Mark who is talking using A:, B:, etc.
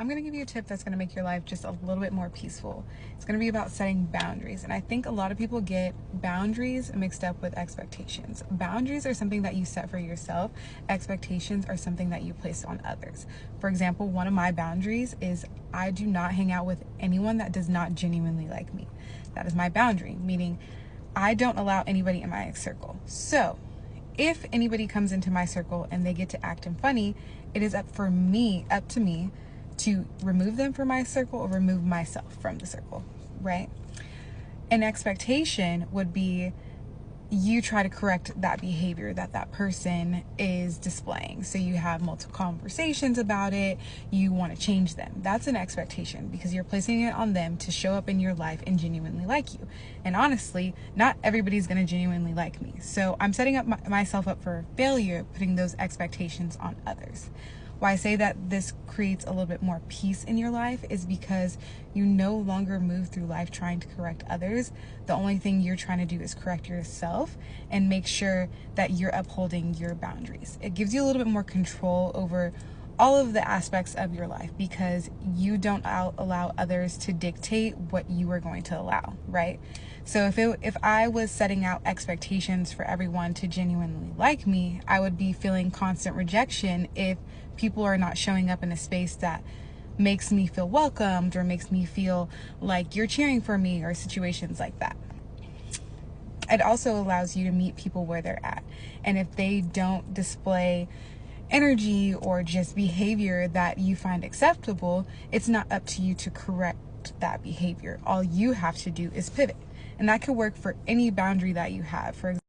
A: I'm going to give you a tip that's going to make your life just a little bit more peaceful. It's going to be about setting boundaries. And I think a lot of people get boundaries mixed up with expectations. Boundaries are something that you set for yourself. Expectations are something that you place on others. For example, one of my boundaries is I do not hang out with anyone that does not genuinely like me. That is my boundary, meaning I don't allow anybody in my circle. So if anybody comes into my circle and they get to acting funny, it is up to me to remove them from my circle or remove myself from the circle, right? An expectation would be you try to correct that behavior that person is displaying. So you have multiple conversations about it. You want to change them. That's an expectation because you're placing it on them to show up in your life and genuinely like you. And honestly, not everybody's going to genuinely like me. So I'm setting up myself up for failure, putting those expectations on others. Why I say that this creates a little bit more peace in your life is because you no longer move through life trying to correct others. The only thing you're trying to do is correct yourself and make sure that you're upholding your boundaries. It gives you a little bit more control over all of the aspects of your life because you don't allow others to dictate what you are going to allow, right? So if I was setting out expectations for everyone to genuinely like me, I would be feeling constant rejection if people are not showing up in a space that makes me feel welcomed or makes me feel like you're cheering for me or situations like that. It also allows you to meet people where they're at. And if they don't display energy or just behavior that you find acceptable, it's not up to you to correct that behavior. All you have to do is pivot. And that could work for any boundary that you have. For example,